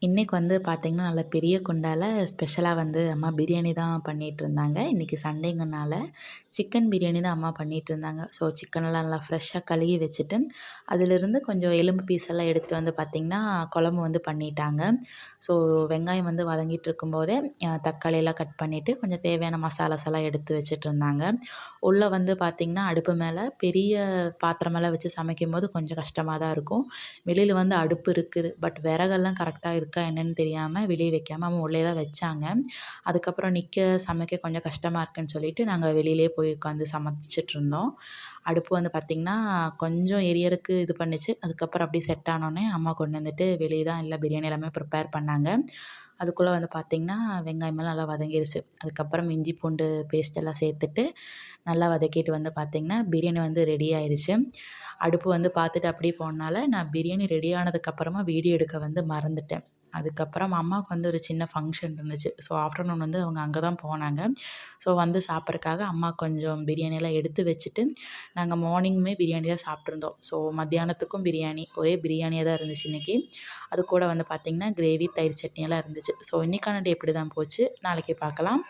இன்னைக்கு வந்து பார்த்திங்கன்னா, நல்ல பெரிய குண்டால ஸ்பெஷலாக வந்து அம்மா பிரியாணி தான் பண்ணிகிட்ருந்தாங்க. இன்றைக்கி சண்டேங்கனால சிக்கன் பிரியாணி தான் அம்மா பண்ணிகிட்ருந்தாங்க. ஸோ சிக்கனெல்லாம் நல்லா ஃப்ரெஷ்ஷாக கழுவி வச்சுட்டு, அதிலிருந்து கொஞ்சம் எலும்பு பீஸ் எல்லாம் எடுத்துகிட்டு வந்து பார்த்திங்கன்னா, குழம்பு வந்து பண்ணிட்டாங்க. ஸோ வெங்காயம் வந்து வதங்கிட்டு இருக்கும்போதே தக்காளியெல்லாம் கட் பண்ணிவிட்டு, கொஞ்சம் தேவையான மசாலாஸ் எல்லாம் எடுத்து வச்சுட்ருந்தாங்க. உள்ளே வந்து பார்த்திங்கன்னா, அடுப்பு மேலே பெரிய பாத்திரமெல்லாம் வச்சு சமைக்கும்போது கொஞ்சம் கஷ்டமாக தான் இருக்கும். வெளியில் வந்து அடுப்பு இருக்குது. பட் விறகெல்லாம் கரெக்டாக இருக்கா என்னன்னு தெரியாமல் வெளியே வைக்காம அம்மா உள்ளே தான் வச்சாங்க. அதுக்கப்புறம் சமைக்க கொஞ்சம் கஷ்டமாக இருக்குன்னு சொல்லிட்டு நாங்கள் வெளியிலேயே போய் உட்காந்து சமைச்சிட்ருந்தோம். அடுப்பு வந்து பார்த்திங்கன்னா, கொஞ்சம் எரியறக்கு இது பண்ணுச்சு. அதுக்கப்புறம் அப்படியே செட் ஆனோடனே அம்மா கொண்டு வந்துட்டு வெளியே தான் எல்லா பிரியாணி எல்லாமே ப்ரிப்பேர் பண்ணாங்க. அதுக்குள்ளே வந்து பார்த்திங்கன்னா, வெங்காயமெல்லாம் நல்லா வதங்கிருச்சு. அதுக்கப்புறம் இஞ்சி பூண்டு பேஸ்ட் எல்லாம் சேர்த்துட்டு நல்லா வதக்கிட்டு வந்து பார்த்திங்கன்னா, பிரியாணி வந்து ரெடி ஆயிருச்சு. அடுப்பு வந்து பார்த்துட்டு அப்படியே போனனால, நான் பிரியாணி ரெடி ஆனதுக்கப்புறமா வீடியோ எடுக்க வந்து மறந்துட்டேன். அதுக்கப்புறம் அம்மாவுக்கு வந்து ஒரு சின்ன ஃபங்க்ஷன் இருந்துச்சு. ஸோ ஆஃப்டர்நூன் வந்து அவங்க அங்கே தான் போனாங்க. ஸோ வந்து சாப்பிட்றதுக்காக அம்மா கொஞ்சம் பிரியாணியெல்லாம் எடுத்து வச்சுட்டு, நாங்கள் மார்னிங்குமே பிரியாணி தான் சாப்பிட்ருந்தோம். ஸோ மத்தியானத்துக்கும் பிரியாணி, ஒரே பிரியாணியாக தான் இருந்துச்சு இன்றைக்கி. அது கூட வந்து பார்த்திங்கன்னா, கிரேவி, தயிர் சட்னியெல்லாம் இருந்துச்சு. ஸோ இன்றைக்கான டே இப்படி தான் போச்சு. நாளைக்கு பார்க்கலாம்.